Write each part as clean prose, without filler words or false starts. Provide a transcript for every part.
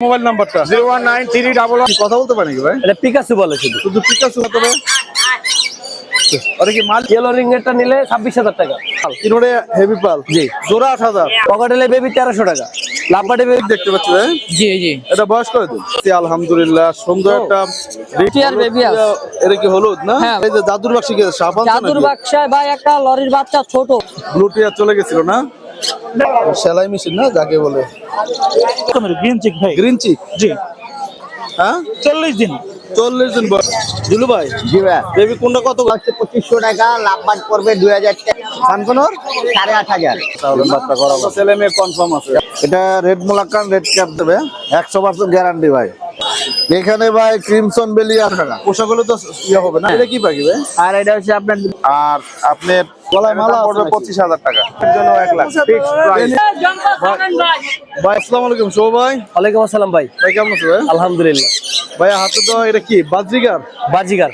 Mobile নাম্বারটা 0193111 কথা বলতে পারি নাকি ভাই? এটা পিকাসু বলে শুধু। শুধু পিকাসু কত ভাই? আরে কি মাল ইয়েলো রিংনেটটা নিলে ২৬,০০০ টাকা। কিনোরে হেভি পাল জি। জোড়া ৮০০০। পকেটেলে বেবি ১৩০০ টাকা। লাভবার্ডে বেবি দেখতে পাচ্ছি ভাই। জি জি এটা বয়স করে দিন। আলহামদুলিল্লাহ সুন্দর একটা টিয়ার বেবি আছে। এটা কি হলুদ না? হ্যাঁ। এই যে জাদুর বাক্সি কি সাবান জাদুর বাক্সায় ভাই একটা লরির বাচ্চা ছোট। ব্লু টিয়ার চলে গেছিল না? সেলাই মেশিন না যাকে বলে গ্রিন চিক ভাই। Green cheek. জি হ্যাঁ 40 দিন 40 দিন বয়স। দিলু ভাই জি ভাই বেবি কোনটা কত? হচ্ছে 2500 টাকা, লাভবাদ পড়বে 2000 টাকা, সানকোনর 8500। তাহলে বাচ্চা করাবো। ছেলে মেয়ে কনফার্ম আছে। এটা রেড মোলাক্কান রেড ক্যাপ দেবে 100% গ্যারান্টি ভাই। এখানে ভাই ক্রিমসন বেলি আছে না, পোশাকগুলো তো ইয়ে হবে না। এটা কি পাখি ভাই? আর এটা হচ্ছে আপনার আর আপনার গলায় মালা পড়বে 25,000 টাকা। এর জন্য 1 লাখ ফিক্স প্রাইস। ভাই আসসালামু আলাইকুম শো ভাই। ওয়ালাইকুম আসসালাম ভাই। ভাই কেমন আছো ভাই? আলহামদুলিল্লাহ। ভাই হাতে তো এটা কি বাজরিগার? বাজিগার।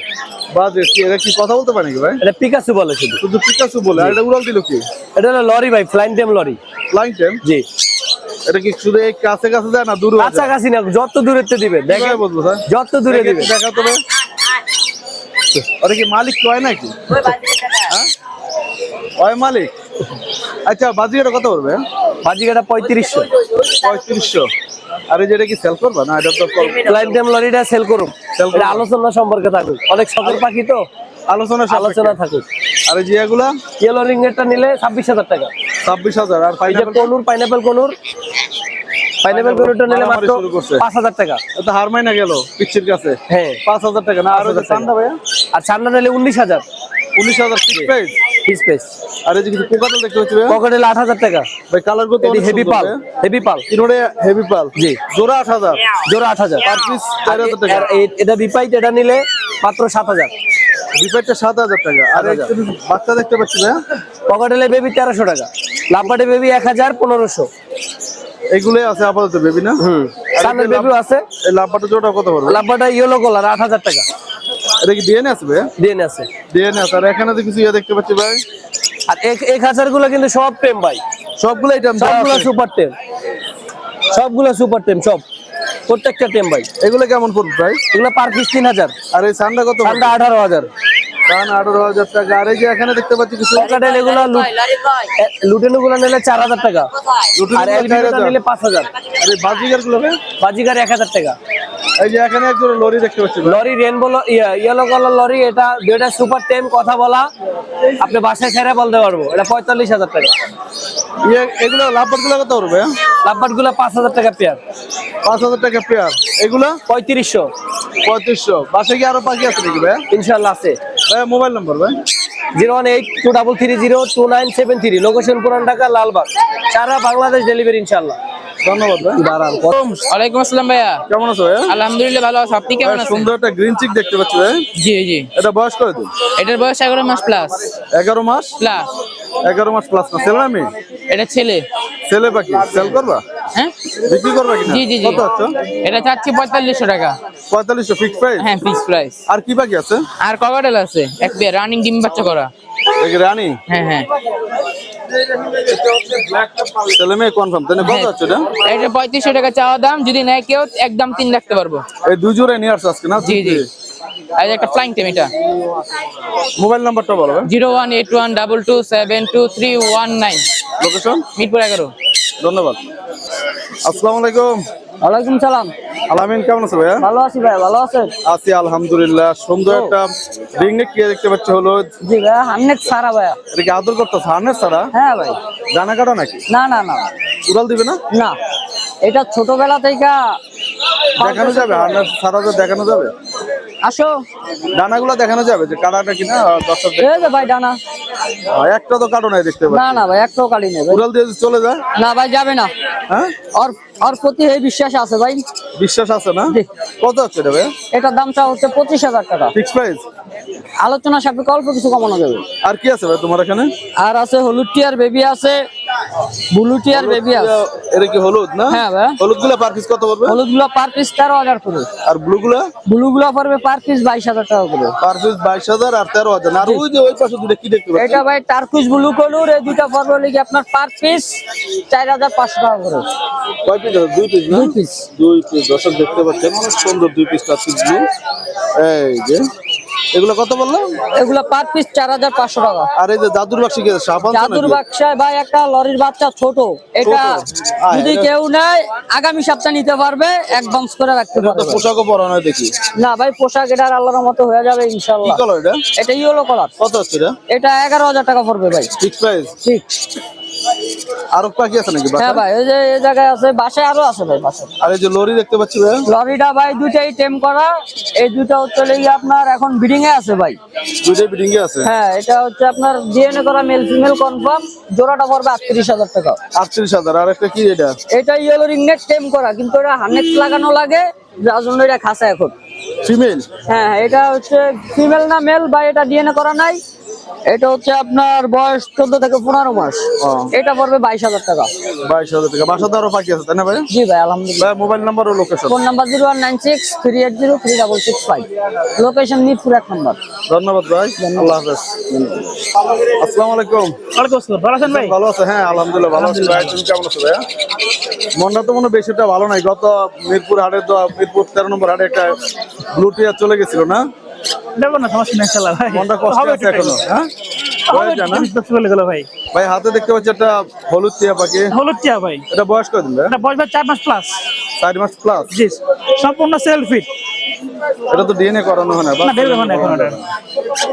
বাজরিগার কি এটা কি কথা বলতে পারি নাকি ভাই? এটা পিকাসু বলে শুধু। শুধু পিকাসু বলে আর এটা উড়াল দিল কি? এটা হলো লরি ভাই, flying tame lorry. Flying tame. জি। এটা কি শুধু এই কাছে কাছে যায় না দূরে? কাছাকাছি না, যত দূরেতে দিবে দেখে দেখে বলবো স্যার। যত দূরে দিবে। দেখা তো ভাই। আরে কি মালিক কয় নাকি? হ্যাঁ ওই মালিক। আচ্ছা বাজরিগার কত পড়বে? বাজিগারটা ৩৫০০। 3500। আর এই যেটা কি সেল করবা না? এটা তো ফ্লাইং টেম লরিটা সেল করুম। এটা আলোচনা সম্পর্কে থাকুক, অনেক শখের পাখি তো আলোচনা আলোচনা থাকুক। আর এই জিয়াগুলা ইয়েলো রিংনেটটা নিলে ২৬,০০০ টাকা। 26,000। আর এই যে পাইনাপেল কনুরটা নিলে মাত্র শুরু করছে। ৫,০০০ টাকা। এটা হার মাইনা গেল পিচ্চির কাছে। হ্যাঁ। 5,000 টাকা না? আর ওই যে 5,000 টাকা। সান্ডা ভাইয়া আর সামনে নিলে ১৯,০০০ 19,000 ফিক্স প্রাইস। Piece piece. আর এই যে কিছু পোকাটা দেখতে পাচ্ছি ভাইয়া। পকেটে ৮,০০০ টাকা। ভাই কালার কত? এটি হেভি পাল। হেভি পাল কিনোরে হেভি পাল। জি। জোড়া 8,000। জোড়া ৮,০০০। পার পিস 4,000 টাকা। আর এটা বিপাইট, এটা নিলে মাত্র ৭,০০০। বিপেটটা 7,000 টাকা। আর এই যে বাচ্চা দেখতে পাচ্ছি ভাইয়া। পকেটেলে বেবি ১৩০০ টাকা। লাভবার্ডে বেবি ১,১৫০০। এইগুলোই আছে আপাতত বেবি না? সামনের বেবিও আছে। এই লাভবাটা জোড়া কত পড়বে? লাভবার্ডটা ইয়েলো কালার 8,০০০ টাকা। এটা কি ডিএনএ আছে ভাইয়া? ডিএনএ আছে। ডিএনএ আছে। আর এখানে তো কিছু ইয়ে দেখতে পাচ্ছি ভাই। আর এক হাজার গুলো কিন্তু সব টেম ভাই, সবগুলো আইটেম সবগুলো সুপার টেম, সব প্রত্যেকটা টেম ভাই। এগুলো কেমন পড়বে প্রাইস? এগুলো পার পিস ৩,০০০। আর এই সান্ডা কত? ঠান্ডা ১৮,০০০। কান 18,000 টাকা। আর এই যে এখানে দেখতে পাচ্ছি কিছু পকেটেল এগুলো লুটেনো গুলো নিলে ৪,০০০ টাকা। আর এলবিটা নিলে ৫,০০০। আর এই বাজিগার গুলো ভাই? বাজিগার ১,০০০ টাকা। এই যে এখানে একজন লরি দেখতে পাচ্ছি ভাই। Lorry rainbow yellow colour lorry, এটা দুইটা সুপার টেম। কথা বলা আপনি বাসায় ছেড়ে বলতে পারবো। এটা ৪৫,০০০ টাকা। এগুলো লাভবাট গুলো কত পড়বে? লাভবাট গুলো ৫,০০০ টাকা পেয়ার। 5,000 টাকা পেয়ার। এগুলো ৩৫০০। 3500। বাসে কি আরো পাখি আছে নাকি ভাই? ইনশাল্লাহ আছে। ভাই মোবাইল নাম্বার ভাই? 01823302973। লোকেশন পুরান ঢাকা, লালবাগ। সারা বাংলাদেশ ডেলিভারি ইনশাল্লাহ। ধন্যবাদ ভাই। দাঁড়ান। ওয়ালাইকুম আসসালাম ভাইয়া। কেমন আছো ভাই? আলহামদুলিল্লাহ ভালো আছি, আপনি কেমন ভাই, আছেন? সুন্দর একটা গ্রিন চিক দেখতে পাচ্ছি ভাই। জি জি। এটা বয়স করে দিন। এটার বয়স 11 মাস প্লাস 11 মাস। প্লাস। 11 মাস প্লাস না? ছেলে না মেয়ে? এটা ছেলে। ছেলে পাখি। সেল করবা? হ্যাঁ বিক্রি করবা কিনা? জি জি জি। কত হচ্ছে? এটা চাচ্ছি ৪৫০০ টাকা। 4500 ফিক্স প্রাইস। হ্যাঁ ফিক্স প্রাইস। আর কি পাখি আছে? আর ককাটেল আছে এক পেয়ার, রানিং ডিম বাচ্চা করা। এই রানী হ্যাঁ হ্যাঁ। ছেলে মেয়ে কনফার্ম তাই না? কত হচ্ছে এটা? এটা ৩৫০০ টাকা চাওয়া দাম, যদি নেয় কেউ একদম 3 রাখতে পারবো। এই দুই জোড়া নিয়ে আসছে আজকে না? জি জি। আর একটা ফ্লাইং টেম। এটা মোবাইল নাম্বারটা বলো ভাই। 01812223119। লোকেশন মিরপুর 11। ধন্যবাদ। আসসালামু আলাইকুম। ওয়ালাইকুম সালাম। আলামিন কেমন আছো ভাইয়া? ভালো আছি ভাই, ভালো আছেন? আছি আলহামদুলিল্লাহ। সুন্দর একটা রিংনেক কি দেখতে পাচ্ছ হলুদ। জি ভাই, 100 সারা ভাইয়া। এটা কি আদর করতেছ? হার্নেস ছাড়া? হ্যাঁ ভাই। ডানা কাটা নাকি? না না না উড়াল দিবে না? না, এটা ছোটবেলা থেকে দেখানো যাবে? হার্নেস ছাড়া যে দেখানো যাবে? আসো। ডানাগুলো দেখানো যাবে যে কাটাটা কিনা দর্শক এই যে ভাই ডানা। একটা তো কাটো নাই দেখতে না পাচ্ছি। না ভাই, একটাও কাটি নেই ভাই। উড়াল দিয়ে যদি চলে যায়? না ভাই, যাবে না। হ্যাঁ ওর প্রতি এই বিশ্বাস আছে ভাই। বিশ্বাস আছে না? জি। কত হচ্ছে এটা ভাই? এটার দামটা হচ্ছে 25,০০০ টাকা। Fix price? আলোচনা সাপেক্ষে অল্প কিছু কমানো যাবে। আর কি আছে ভাই তোমার এখানে? আর আছে হলুদ টিয়ার বেবি আছে, ব্লু টিয়ার বেবি আছে। এটা কি হলুদ না? হ্যাঁ ভাই। হলুদ গুলা পার পিস কত পড়বে? হলুদ গুলো পার পিস 13,000 করে। আর ব্লু গুলা? ব্লু গুলো পড়বে পার পিস 22,000 টাকা করে। পার পিস 22,000 আর 13,000। আর ওই যে ওই পাশে দুটো কি দেখতে পাচ্ছেন? এটা ভাই টার্কুইজ ব্লু কালার, এই দুটো পড়বে লিখে আপনার পার পিস 4,500 টাকা করে। কয় পিস? দুই পিস না? দুই পিস। দুই পিস দর্শক দেখতে পাচ্ছেন, অনেক সুন্দর দুই পিস টার্কিশ ব্লু। এই যে এগুলো কত বললাম? এগুলো পার পিস 4,500 টাকা। আর এই যে জাদুর বাক্সে কি সাবান? জাদুর বাক্সায় ভাই একটা লরির বাচ্চা ছোট, এটা যদি কেউ নেয় আগামী সপ্তাহে নিতে পারবে, অ্যাডভান্স করে রাখতে তো পারবে। পোশাকও পরানো হয় দেখি। না ভাই পোশাক এটা আল্লাহর মতো হয়ে যাবে কি ইনশাআল্লাহ। কালার এটা? এটা ইয়েলো কালার। কত আছে এটা? এটা 11,000 টাকা পড়বে ভাই। Fix price? ঠিক। আর পাখি আছে নাকি হ্যাঁ বাসায়? ভাই ওই যে এই জায়গায় আছে, বাসায় আরো আছে ভাই বাসায়। আর এই যে লরি দেখতে পাচ্ছি ভাই, লরিটা ভাই দুইটাই টেম করা, এই দুটো হচ্ছে লেগে আপনার এখন ব্রিডিং এ আছে ভাই। দুইটাই বিডিং এ আছে। হ্যাঁ এটা হচ্ছে আপনার ডিএনএ করা মেল ফিমেল কনফার্ম, জোড়াটা পড়বে 38,000 টাকা। 38,000। আর একটা কি এটা? এটা ইয়েলো রিংনেক টেম করা, কিন্তু এটা হার্নেস লাগানো লাগে, যার জন্য এটা খাসা এখন। ফিমেল? হ্যাঁ এটা হচ্ছে ফিমেল না মেল ভাই, এটা ডিএনএ করা নাই। এটা হচ্ছে আপনার বয়স 14 থেকে 15 মাস। এটা পড়বে 22,000 টাকা। 22,000 টাকা। বাসাতে আরো পাখি আছে তাই না ভাই? জি ভাই আলহামদুলিল্লাহ। ভাই মোবাইল নাম্বার ও location? Phone number 0196-380-3665, location Mirpur 1 number. ধন্যবাদ ভাই, আল্লাহ হাফেজ। আসসালামু আলাইকুম। ওয়ালাইকুম আসসালাম, ভালো আছেন ভাই? ভালো আছে? হ্যাঁ আলহামদুলিল্লাহ ভালো আছি ভাই। তুমি কেমন আছো ভাইয়া? মনটা তো মনে হয় বেশিটা ভালো নাই। গত মিরপুর হাটে তো, মিরপুর 13 নম্বর হাটে একটা ব্লু টিয়ার চলে গেছিল না? দেবো না, সমস্যা নেই ইনশাআল্লাহ ভাই। মনটা কষ্ট হবে আছে এখনো? হ্যাঁ হবে, হয়ে যায় না? চলে গেল ভাই। ভাই হাতে দেখতে পাচ্ছি একটা হলুদ টিয়া পাখি। হলুদ টিয়া ভাই, এটা বয়স কত দিন ভাই? এটা বয়স ভাই 4 মাস প্লাস। 4 মাস প্লাস? জি, সম্পূর্ণ সেলফ ফিট। এটা তো ডিএনএ করানো হয় না? না বের হবে না এখন এটা।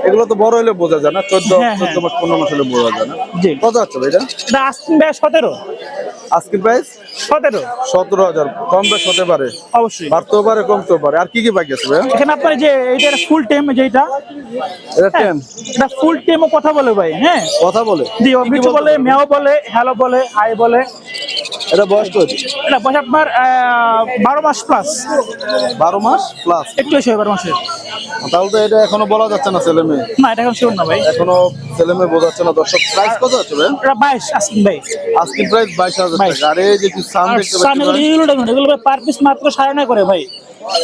এগুলো তো বড় হলে বোঝা যায় না, 14 হ্যাঁ, হ্যাঁ। মাস 15 মাস হলে বোঝা যায় না। জি। কত আছে ভাই এটা? এটা আস্কিং ভাই 17। আজকের প্রাইস 17 17,000। কম বেশ হতে পারে, অবশ্যই। বাড়তেও পারে কমতেও পারে। আর কি কি বাকি আছে ভাই? এখানে আপনার যে এইটা ফুল টেম, যেটা এটা টেম? এটা ফুল টেমও কথা বলে ভাই। হ্যাঁ কথা বলে? জি, ও মিঠু বলে, মেও বলে, হ্যালো বলে, হাই বলে। এটা বয়স কত? এটা বয়স আপনার 12 মাস প্লাস। 12 মাস প্লাস? একটু এসে 12 মাসের। তাহলে তো এটা এখনো বলা যাচ্ছে না ছেলে মেয়ে, না এটা এখন শিওর না ভাই। এখনো ছেলে মেয়ে বোঝা যাচ্ছে না। দর্শক প্রাইস কত আছে ভাই? এটা 22 আস্কিং ভাই। আজকের প্রাইস 22,000 টাকা। আর এই যে কি সান আর দেখতে পাচ্ছি সামনে ভাই, এগুলো পার পিস মাত্র 9.5 করে ভাই।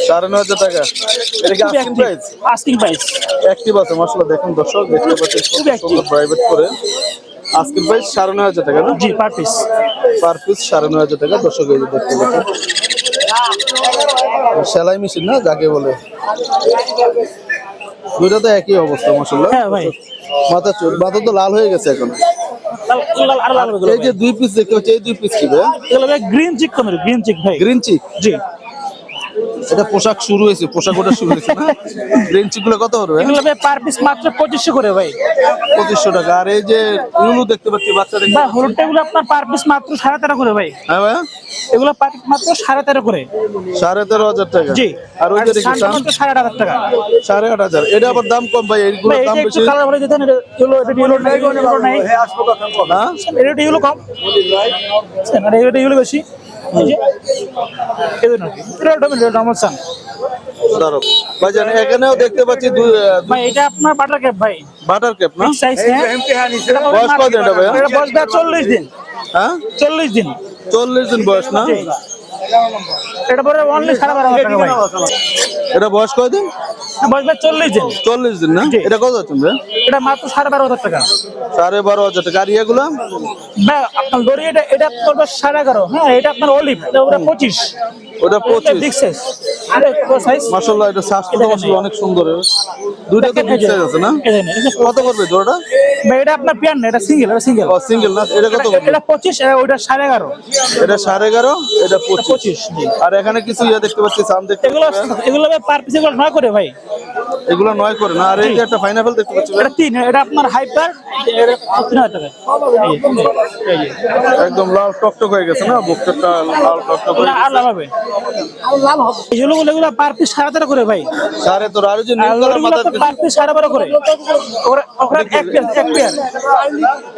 9,500 টাকা। এটা কি আজকের প্রাইস? Asking price. অ্যাক্টিভ আছে মাশাআল্লাহ। দেখুন দর্শক দেখতে পাচ্ছেন খুবই active। প্রাইভেট করে। আজকের প্রাইস 9,500 টাকা না? জি পার পিস। পার পিস 9,500 টাকা। দর্শক এই যে দেখতে পাচ্ছেন সেলাই মেশিন না যাকে বলে, দুইটা তো একই অবস্থা মাশাআল্লাহ। হ্যাঁ ভাই। মাথা তো লাল হয়ে গেছে এখন। আর লাগবে এই যে দুই পিস দেখতে পাচ্ছি, এই দুই পিস কি ভাই? এগুলো ভাই গ্রিন চিক কমের, গ্রিন চিক ভাই। Green cheek? জি। এটা পোশাক শুরু হয়েছে, পোশাক ওটা শুরু হয়েছে না? গ্রিন চিক গুলো কত পড়বে? এগুলো ভাই পার পিস মাত্র 2500 করে ভাই। 2500 টাকা। আর এই যে লুলু দেখতে পাচ্ছি বাচ্চা দেখতে ভাই হলুদটা এগুলো আপনার পার পিস মাত্র 13.5 করে ভাই। হ্যাঁ ভাই, এগুলো পার পিস মাত্র 13.5 করে। 13,500 টাকা? জি। আর ওই যে দেখি সানটা মাত্র 8.5 টাকা। 8,500। এটা আবার দাম কম ভাই, এইগুলোর ভাই দাম এটা বেশি একটু কালার বলে দিতেন, এটা ইয়েলো নাই, ইয়েলো নাই। না? এটা ইয়েলো কম। আর এটা ইয়েলো বেশি। এই যে এই জন্য এটা নরমাল সান। দাঁড়াও ভাই, জানি এখানেও দেখতে পাচ্ছি ভাই এটা আপনার বাটার ক্যাপ ভাই। বাটার ক্যাপ না? সাইজ হ্যাঁ। বয়স কত এটা ভাই? এটা বয়স ভাই 40 দিন। হ্যাঁ 40 দিন। 40 দিন বয়স না? জি। এটা পরে অনলি 12.5 টাকা ভাই। এটা বয়স কয়দিন? বয়স ভাই 40 দিন। 40 দিন না? জি। এটা কত আছে ভাই? এটা মাত্র 12.5 টাকা। 12,500 টাকা। আর ইয়েগুলো? ভাই আপনার দড়ি এটা পড়বে 11.5। হ্যাঁ এটা আপনার অলিভ, এটা পুরো 25। ওটা 25। Big size. এটা পুরো সাইজ। মাশাআল্লাহ, এটা স্বাস্থ্য মাশাআল্লাহ অনেক সুন্দর। দুইটা তো বিগ সাইজ আছে না? কত পড়বে জোড়াটা? ভাই এটা আপনার পিয়ান না, এটা সিঙ্গেল, এটা সিঙ্গেল। ও সিঙ্গেল না? এটা কত পড়বে? এটা 25, ওইটা 11.5। এটা 11.5, এটা 25। 25 জি। আর এখানে কিছু ইয়ে দেখতে পাচ্ছি, সাম দেখতে এগুলো পাচ্ছি। এগুলো ভাই পার পিস এগুলো 9 করে ভাই। এগুলো 9 করে না? আর এই যে একটা পাইনাপল দেখতে পাচ্ছি ভাই, এটা 3, এটা আপনার হাইপার, এটা 3000 টাকা। এই যে একদম লাল টকটক হয়ে গেছে না? বুকটা লাল টকটক হয়ে আর লাভ হবে। এগুলো পার পিস 7.5 করে ভাই। সারে তোর আর যে নীল কালার মাথার কিছু পার পিস 12.5 করে। ওরা এক পেয়ার।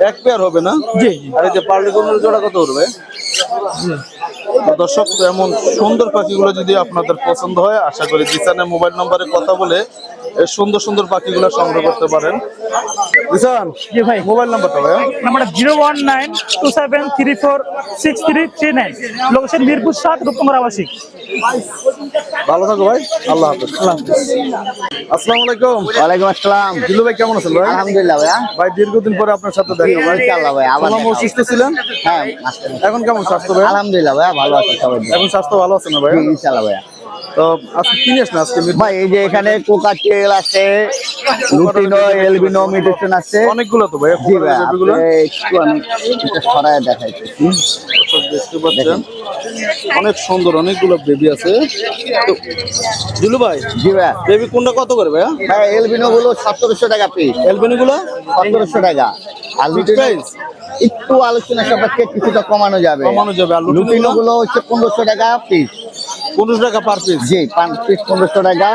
এক পেয়ার হবে না? জি। আর এই যে পার্লি গোল্ডের জোড়া কত পড়বে? দর্শক এমন সুন্দর পাখিগুলো যদি আপনাদের পছন্দ হয়, আশা করি জিসানের মোবাইল নম্বরে কথা বলে এই সুন্দর সুন্দর পাখিগুলো সংগ্রহ করতে পারেন। জিসান, জি ভাই। মোবাইল নাম্বারটা ভাইয়া? নাম্বারটা 01927346339, লোকেশন মিরপুর 7, রূপনগর আবাসিক। ভালো থাকো ভাই, আল্লাহ হাফেজ। আসসালামু আলাইকুম। ওয়ালাইকুম আসসালাম। দিলু ভাই কেমন আছেন ভাই? আলহামদুলিল্লাহ ভাইয়া। ভাই দীর্ঘদিন পরে আপনার সাথে দেখা ভাই। ইনশাআল্লাহ ভাই, আবার শুনলাম অসুস্থ ছিলেন, হ্যাঁ এখন কেমন স্বাস্থ্য ভাই? আলহামদুলিল্লাহ ভাইয়া, ভালো আছি সবাই। এখন স্বাস্থ্য ভালো আছে না ভাই? ইনশাআল্লাহ ভাইয়া। তো আজকে কি নিয়ে আসলেন আজকে? ভাই এই যে এখানে কোকাটেল আছে, লুটিনো, এলবিনো, মিউটেশন আছে। অনেকগুলো তো ভাই জি ভাই, বেবিগুলো একটু আমি এটা সরায় দেখাইতেছি। দেখতে পাচ্ছেন, অনেক সুন্দর অনেকগুলো বেবি আছে। তো দিলু ভাই, জি ভাইয়া। বেবি কোনটা কত করে ভাইয়া? হ্যাঁ, এলবিনো গুলো 1700 টাকা পিস, এলবিনি গুলো 1700 টাকা। আর লুটিনো price? একটু আলোচনা সাপেক্ষে কিছুটা কমানো যাবে। কমানো যাবে। আর লুটিনো লুটিনো গুলো হচ্ছে 1500 টাকা পিস। 15 টাকা পার পিস। জি, 5 পিস 1500 টাকা।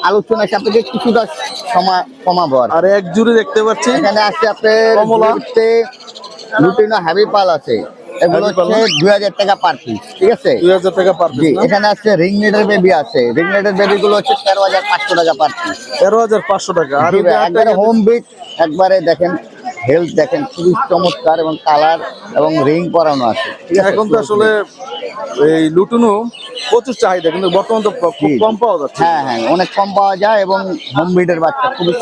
আলোচনা সাপেক্ষে কিছুটা কমাবো আর কি। আর এক জুড়ি দেখতে পাচ্ছি এখানে আছে আপনার কমলা। লুটিনো হ্যাভি পাল আছে, এগুলো হ্যাভি পাল। হচ্ছে 2000 টাকা পার পিস, ঠিক আছে? 2000 টাকা পার জি, পিস। এখানে আছে রিংনেটের বেবি আছে, রিংনেটের বেবি গুলো হচ্ছে 13500 টাকা পার পিস। 13500 টাকা। আর জি ভাই, একবারে হোম বিট, একবারে দেখেন হেলথ দেখেন খুবই চমৎকার, এবং কালার এবং রিং করানো আছে, ঠিক আছে? এখন তো আসলে এই লুটুনু প্রচুর চাহিদা, কিন্তু বর্তমানে তো খুব জি। কম পাওয়া যাচ্ছে। হ্যাঁ হ্যাঁ, অনেক কম পাওয়া যায়, এবং হোম বিটের বাচ্চা খুবই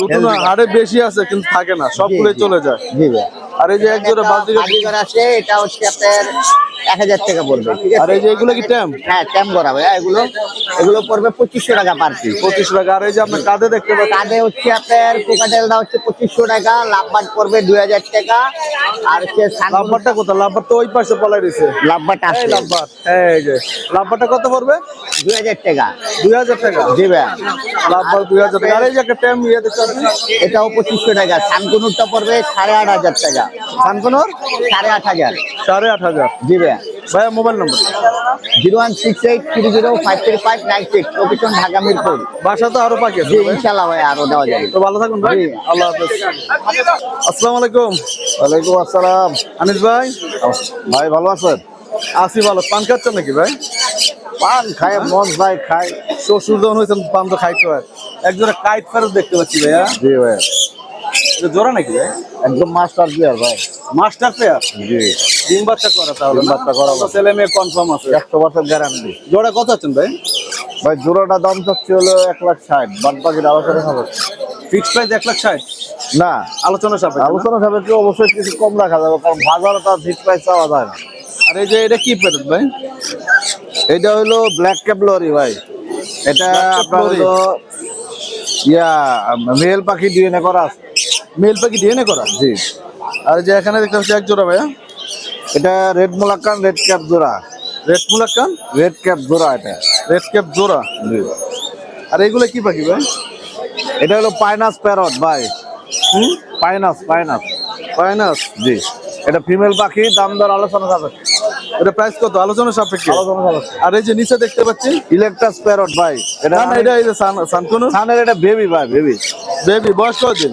লুটুনু healthy। হাড়ে বেশি আছে কিন্তু থাকে না, সবগুলোই জি, জি। চলে যায়। জি ভাই। আর এই যে এক জোড়া বাজিগার, বাজিগার আছে, এটা হচ্ছে আপনার 1000 টাকা পড়বে, ঠিক আর আছে? এই যে এগুলো কি ট্যাম? হ্যাঁ, ট্যাম করা ভাই, এগুলো পড়বে 2500 টাকা পার পিস। 25 টাকা। আর এই যে আপনার কাঁধে দেখতে পাচ্ছেন, কাঁধে হচ্ছে আপনার কোকাটেলটা হচ্ছে 2500 টাকা, লাভবাট পড়বে 2000 টাকা। আর হচ্ছে লাভবারটা কোথায়? লাভবার তো ওই পাশে পলাই রয়েছে। লাভবাট এই আছে লাভবার, এই যে লাভবারটা কত পড়বে? 2000 টাকা। 2000 টাকা। জি ভাই, লাভবার 2000 টাকা। আর এই যে একটা ট্যাম ইয়ে দেখতে পাচ্ছেন, এটাও 2500 টাকা। সানকুনুরটা পড়বে 8500 টাকা। সানকোনর 8500। 8500। জি ভাই। ভাইয়া মোবাইল নম্বর? 01683053596, লোকেশন ঢাকা মিরপুর। বাসা তো আরো পাখি আছে জি, ভাই। ইনশাআল্লাহ ভাই, আরো দেওয়া যাবে। তো ভালো থাকুন ভাই, জি। আল্লাহ হাফেজ। আসসালামু আলাইকুম। ওয়ালাইকুম আসসালাম। আনিস ভাই, ভাই ভালো আছেন? আসি ভালো। পান খাচ্ছেন নাকি ভাই? পান খায় মন ভাই খায়। শ্বশুর যখন হয়েছেন পান তো খাইতে হয়। এক জোড়া কাইট ফেরত দেখতে পাচ্ছি ভাইয়া, জি ভাই, এটা জোড়া নাকি ভাই? একদম মাস্টার প্লেয়ার ভাই। মাস্টার পেয়ার, জি, ডিম বাচ্চা করা তাহলে? ডিম বাচ্চা করা তো ছেলে মেয়ে কনফার্ম আছে। 100% গ্যারান্টি। জোড়া কত আছেন ভাই? ভাই জোড়াটা দাম চাচ্ছি হলো 1,60,000, বাদ বাকির আলোচনা হবে। ফিক্সড প্রাইস 1,60,000, না, আলোচনা সাপেক্ষে না? আলোচনা সাপেক্ষে অবশ্যই কিছু কম রাখা যাবে, কারণ বাজারে তার ফিক্স প্রাইস চাওয়া যায় না। আর এই যে এটা কি পেয়ার ভাই? এটা হলো ব্ল্যাক ক্যাপ লরি ভাই। এটা Black cap আপনার lorry। হলো মেল পাখি ডিএনএ করা আছে। মেল পাখি ডিএনএ করা। জি, আর এই যে এখানে দেখতে পাচ্ছি এক জোড়া ভাইয়া, এটা রেড মোলাক্কান রেড ক্যাপ জোড়া। রেড মুলাক্কান রেড ক্যাপ জোড়া এটা। রেড ক্যাপ জোড়া। জি, আর এইগুলো কি পাখি ভাই? এটা হলো পাইনাস প্যারট ভাই। পাইনাস। পাইনাস। জি, এটা ফিমেল পাখি, দাম দর আলোচনা যাবে। এটা প্রাইস কত? আলোচনা সাপেক্ষে। আলোচনা যাবে। আর এই যে নিচে দেখতে পাচ্ছি, ইলেকট্রাস প্যারট ভাই। এটা না না, এটা এই যে সানকুনু সানের, এটা বেবি ভাই, বেবি। বেবি। বয়স কতদিন?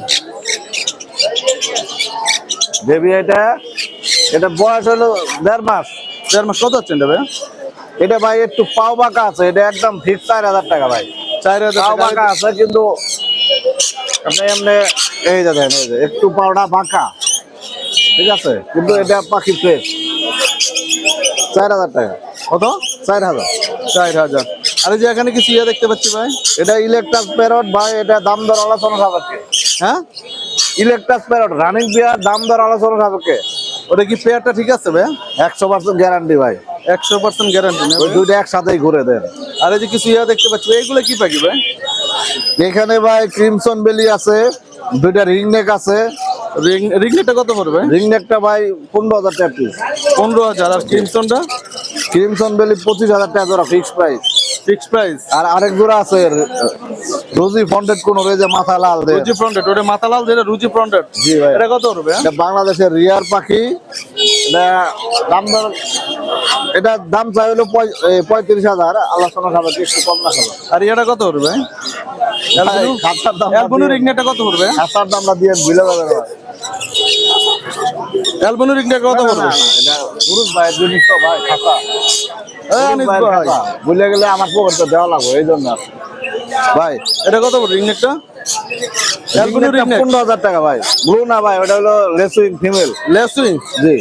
বেবি এটা বয়স হলো 1.5 মাস। 1.5 মাস। কত হচ্ছে এটা ভাই? এটা ভাই একটু পাও বাঁকা আছে, এটা একদম ফিক্স 4000 টাকা ভাই। 4000 পাও টাকা। বাঁকা আছে, কিন্তু আপনি এমনি এই যে দেখেন, এই যে একটু পাওটা বাঁকা, ঠিক আছে, কিন্তু এটা পাখি ফ্রেশ। 4000 টাকা। কত? 4000। 4000। আর এই যে এখানে কিছু ইয়ে দেখতে পাচ্ছি ভাই, এটা ইলেকট্রাস প্যারট ভাই, এটা দাম দর আলোচনা সাপেক্ষে। হ্যাঁ ইলেকট্রাস প্যারট রানিং পেয়ার, দাম দর আলোচনা সাপেক্ষে। ওটা কি পেয়ারটা ঠিক আছে ভাই? 100% গ্যারান্টি ভাই। 100% গ্যারান্টি না? ওই দুইটা একসাথেই ঘুরে দেন। আর এই যে কিছু ইয়ে দেখতে পাচ্ছি, এইগুলো কি পাখি ভাই? এখানে ভাই ক্রিমসন বেলি আছে, দুইটা রিং নেক আছে। রিংনেটটা কত পড়বে? রিং নেকটা ভাই 15,000 টাকা পিস। 15,000। আর ক্রিমসনটা? ক্রিমসন বেলি 25,000 টাকা জোড়া ফিক্স প্রাইস। Fix price. আর আরেক জোড়া আছে রোজি ফন্টেড কোন, যে মাথা লাল দেয়। রুজি ফ্রন্টেড, ওটা মাথা লাল, যেটা রুজি ফ্রন্টেড। জি ভাই, এটা কত পড়বে? এটা বাংলাদেশের রিয়ার পাখি। এটা দাম দর, এটার দাম চাই হলো 35,000, আলোচনা খাবে একটু কম রাখা যাবে। আর এটা কত পড়বে? খাতার দাম অ্যালবিনো রিংনেটটা কত পড়বে? খাতার দামটা দিয়ে ভুলে যাবে না ভাই। অ্যালবিনো রিংনেট কত না, পড়বে? না, এটা পুরুষ ভাই, জিনিস তো ভাই খাতা। আনিস ভাই, ভুলে গেলে আমার পকেটটা দেওয়া লাগবে, এই জন্য। ভাই এটা কত পড়বে রিংনেকটা? রিংনেকটা 15,000 টাকা ভাই। ব্লু না ভাই, ওটা হলো লেসুইং ফিমেল। লেসুইং। জি।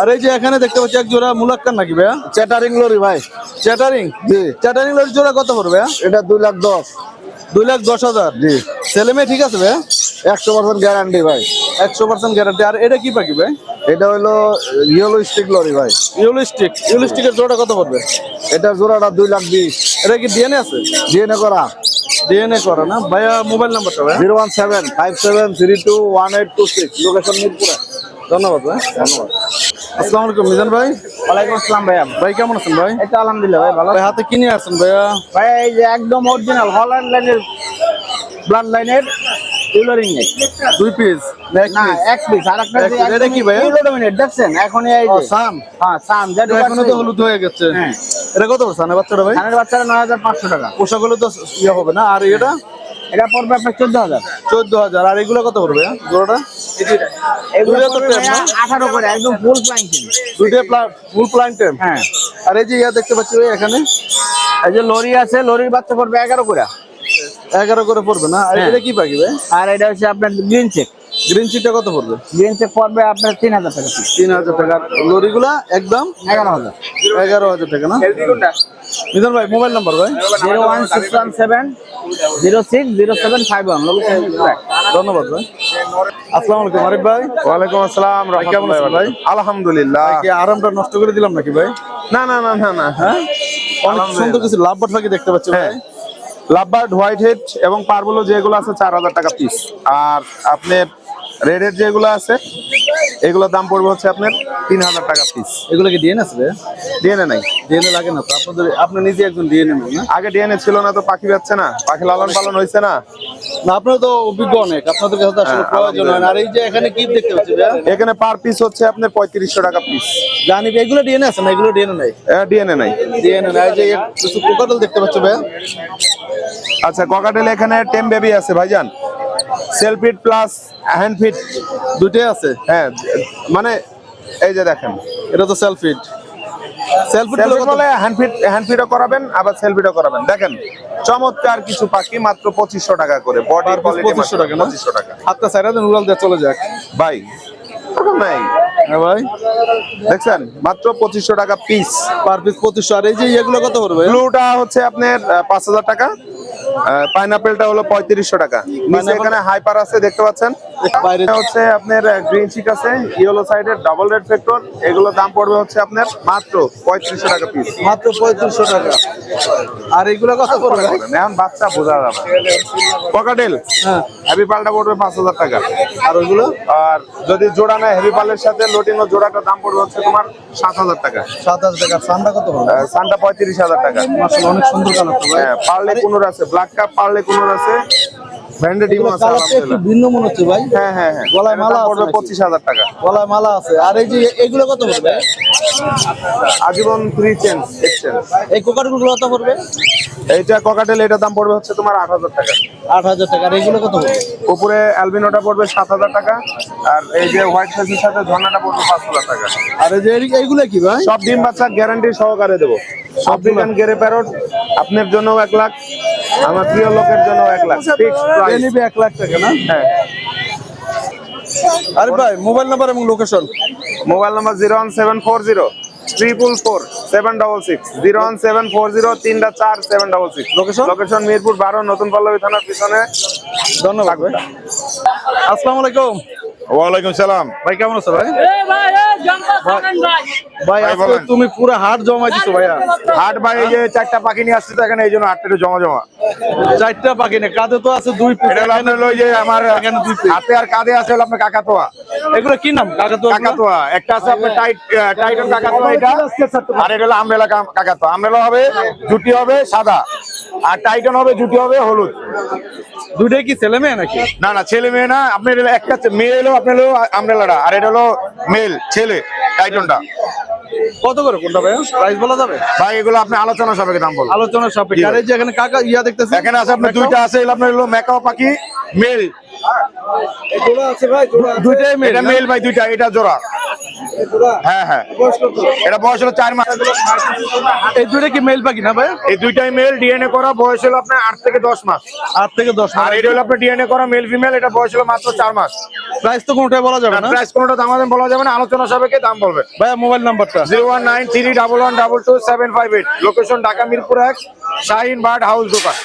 আর এই যে এখানে দেখতে পাচ্ছি এক জোড়া মুলাক্কার নাকি ভাইয়া? চ্যাটারিং লরি ভাই। চ্যাটারিং। জি। চ্যাটারিং লরির জোড়া কত পড়বে ভাইয়া? এটা 2,10,000। 2,10,000। জি। ছেলে মেয়ে ঠিক আছে ভাইয়া? 100% গ্যারান্টি ভাই। 100% গ্যারান্টি। আর এটা কি পাখি ভাই? এটা হলো ইয়েলো স্টিক লরি ভাই। ইউলিস্টিক। ইউলিস্টিকের জোড়া কত পড়বে? এটা জোড়াটা 2,20,000। এটা কি ডিএনএ আছে? ডিএনএ করা। ডিএনএ করা না ভাইয়া? মোবাইল নাম্বারটা ভাইয়া? 01757321826, লোকেশন মিরপুরে। ধন্যবাদ ভাই। ধন্যবাদ। আসসালামু আলাইকুম মিজান ভাই। ওয়ালাইকুম আসসালাম ভাইয়া। ভাই কেমন আছেন ভাই? এই তো আলহামদুলিল্লাহ ভাই, ভালো। ভাই হাতে কি নিয়ে আসছেন ভাইয়া? ভাই এই যে একদম অরিজিনাল হল্যান্ড লাইনের, ব্লাড লাইনের ইউলোরিং নেক। 2 পিস না এক পিস, আর একটা এক piece, এটা কি ভাইয়া? ইউলোডোমিনেট দেখছেন এখন এই ও যে সান। হ্যাঁ সান যেটা এখনো তো হলুদ হয়ে গেছে। হ্যাঁ। এটা কত পড়ছে সানের বাচ্চাটা ভাই? ধানের বাচ্চারা 9,500 টাকা। পোশাক হলে তো ইয়ে হবে না। আর এটা এটা পড়বে আপনার 14,000। 14,000। আর এগুলো কত পড়বে জোড়াটা? এগুলো দুইটা তো পড়বে টেম না? 18 করে, একদম ফুল প্লাঙ্কিং। দুইটা ফুল প্লান্ট টেম। হ্যাঁ। আর এই যে ইয়া দেখতে পাচ্ছি ভাই এখানে এই যে লরি আছে, লরির বাচ্চা পড়বে 11 করে। 11 করে পড়বে না? আর হ্যাঁ। এটা কি পাখি ভাই? আর এটা হচ্ছে আপনার গ্রিন চেক। গ্রিন চিটটা কত পড়বে? গ্রিন চেক পড়বে আপনার 3,000 টাকা পিস। 3,000 টাকা। লরিগুলা একদম 11,000। 11,000 টাকা না? মিজান ভাই মোবাইল নাম্বার ভাই? 01617060751। লোকেশন মিরপুর। ধন্যবাদ ভাই। আসসালামু আলাইকুম আরিফ ভাই। ওয়ালাইকুম আসসালাম। ভাই কেমন আছেন ভাই? আলহামদুলিল্লাহ। কি আরামটা নষ্ট করে দিলাম নাকি ভাই? না না না না না। হ্যাঁ, অনেক সুন্দর কিছু লাভবাট পাখি দেখতে পাচ্ছি ভাই। হ্যাঁ। লাভবার্ড, হোয়াইট হেড এবং পার্বলো যেগুলো আছে 4,000 টাকা পিস। আর আপনার রেড হেড যেগুলো আছে এগুলোর দাম পড়বে হচ্ছে আপনার 3,000 টাকা পিস। এগুলো কি ডিএনএ আছে ভাই? ডিএনএ নাই। ডিএনএ লাগে না তো? আপনি নিজে একজন ডিএনএ নেন না? আগে ডিএনএ ছিল না তো পাখি পাচ্ছে না, পাখি লালন পালন হয়েছে না। না আপনার তো অভিজ্ঞ অনেক, আপনাদের কাছে তো আসলে প্রয়োজন হয় না। আর এই যে এখানে কি দেখতে পাচ্ছি ভাই? এখানে পার পিস হচ্ছে আপনার 3500 টাকা পিস। জানি ভাই, এগুলো ডিএনএ আছে না? এগুলো ডিএনএ নাই? ডিএনএ নাই। ডিএনএ নাই। এই যে কিছু কোকাটেল দেখতে পাচ্ছি ভাই। আচ্ছা, ককাটেল এখানে টেম বেবি আছে ভাইজান, self fit plus hand fit দুইটাই আছে। হ্যাঁ, মানে এই যে দেখেন, এটা তো সেলফিট। সেলফিট সেলফি বলে হ্যান্ড ফিটও করাবেন, আবার সেলফিটও করাবেন। দেখেন চমৎকার কিছু পাখি, মাত্র 2500 টাকা করে। বডি কোয়ালিটি 2500 টাকা না? 2500 টাকা হাতটা সাইডা দেন, উড়াল দিয়ে চলে যাক ভাই। নাই হ্যাঁ ভাই, দেখছেন, মাত্র 2500 টাকা পিস। Per piece 2500। আর এই যে এগুলো কত পড়বে? ব্লুটা হচ্ছে আপনার 5,000 টাকা। পাইনাপেলটা হলো 3500 টাকা। নিচে এখানে হাইপার আছে দেখতে পাচ্ছেন। বাইরে হচ্ছে আপনার গ্রিন চিক আছে, ইয়েলো সাইডের ডাবল রেড ফ্যাক্টর। এগুলোর দাম পড়বে হচ্ছে আপনার মাত্র 3500 টাকা পিস। মাত্র 3500 টাকা। আর এগুলো কত পড়বে? এখন বাচ্চা বোঝা যাবে। ককাটেল হ্যাঁ। হেভি পালটা পড়বে 5,000 টাকা। আর ওইগুলো আর যদি জোড়া নেয় হেভি পালের সাথে লোটিনো জোড়াটার দাম পড়বে হচ্ছে তোমার 7,000 টাকা। 7,000 টাকা। সানটা কত পড়বে? সানটা 35,000 টাকা। মাশাআল্লাহ, অনেক সুন্দর কালার তো ভাই। হ্যাঁ, পার্লে কুনুর আছে, ব্ল্যাক কাপ পার্লে কুনুর আছে, ব্র্যান্ডেড ডিম আছে। কালারটা একটু আলহামদুলিল্লাহ। ভিন্ন মনে হচ্ছে ভাই। হ্যাঁ হ্যাঁ হ্যাঁ, গলায় মালা আছে পড়বে নাকি? 25,000 টাকা। গলায় মালা আছে। আর এই যে এগুলো কত পড়বে? আজীবন ফ্রি চেঞ্জ এক্সচেঞ্জ। এই কোকাটগুলো কত পড়বে? এইটা ককাটেল, এটার দাম পড়বে হচ্ছে তোমার 8,000 টাকা। 8,000 টাকা। আর এগুলো কত পড়বে? উপরে অ্যালবিনোটা পড়বে 7,000 টাকা। আর এই যে হোয়াইট ফেসের সাথে ঝর্ণাটা পড়বে 5,000 টাকা। আর এই যে এইগুলো কি ভাই? সব ডিম বাচ্চা গ্যারান্টি সহকারে দেবো। আফ্রিকান গেরে প্যারট আপনার জন্য 1 লাখ, আমার প্রিয় লোকের জন্য 1 লাখ ফিক্সড এ প্রাইস। নিবে 1 লাখ টাকা না? হ্যাঁ। আরে ভাই মোবাইল নাম্বার এবং location. Mobile number 01740447766, 01740347766। Location? Location Mirpur 12, নতুন পল্লবী থানার পিছনে। ধন্যবাদ ভাই। আসসালামু আলাইকুম ওয়ালাইকুম সালাম। ভাই, কেমন আছো ভাই? ভাই ভাই, আজকে বলেন। তুমি পুরো হাট জমা দিছো ভাইয়া। হাট ভাই, এই যে 4টা পাখি নিয়ে আসছে তো এখানে, এই জন্য হাটটা একটু জমা। 4টা পাখি না, কাঁধে তো আছে 2 পিস। এটা হলো আপনার ওই যে আমার এখানে 2 পিস। হাতে আর কাঁধে আছে হলো আপনার কাকাতোয়া। এগুলো কি নাম? কাকাতোয়া একটা আছে আপনার টাইটন কাকাতোয়া এটা, আর এটা হলো আমরেলা কাকাতোয়া। আমরেলা হবে জুটি হবে সাদা, আর টাইটন হবে জুটি হবে হলুদ। দুইটাই কি ছেলে মেয়ে নাকি? না না, ছেলে মেয়ে না। আপনার একটা মেয়ে এলো, আপনার হলো আমরেলাটা, আর এটা হলো মেল ছেলে টাইটনটা। কত করে কোনটা ভাই? প্রাইস বলা যাবে? ভাই এগুলো আপনি আলোচনা সাপেক্ষে দাম বলবেন। আলোচনা সাপেক্ষে। আর এই যে এখানে কাকা ইয়া দেখতেছেন, এখানে আছে আপনার দুইটা আছে, এগুলো আপনার হলো মেকাও পাখি মেল। জোড়া আছে ভাই, জোড়া আছে। দুইটাই মেয়ে এটা মেল ভাই, দুইটা, এটা জোড়া। হ্যাঁ হ্যাঁ, এটা বয়স হলো 4 মাস। এই দুইটা কি মেল পাখি না ভাই? এই দুইটাই মেল, ডিএনএ করা, বয়স হলো আপনার 8 থেকে 10 মাস। 8 থেকে 10 আর এটা হলো আপনার ডিএনএ করা মেল ফিমেল, এটা বয়স হলো মাত্র 4 মাস। প্রাইস তো কোনটাই বলা যাবে না। প্রাইস কোনটা দাম বলা যাবে না, আলোচনা সাপেক্ষে দাম বলবে। ভাইয়া মোবাইল নাম্বারটা 01931122758, location Dhaka Mirpur 1, Shahin bird house দোকান।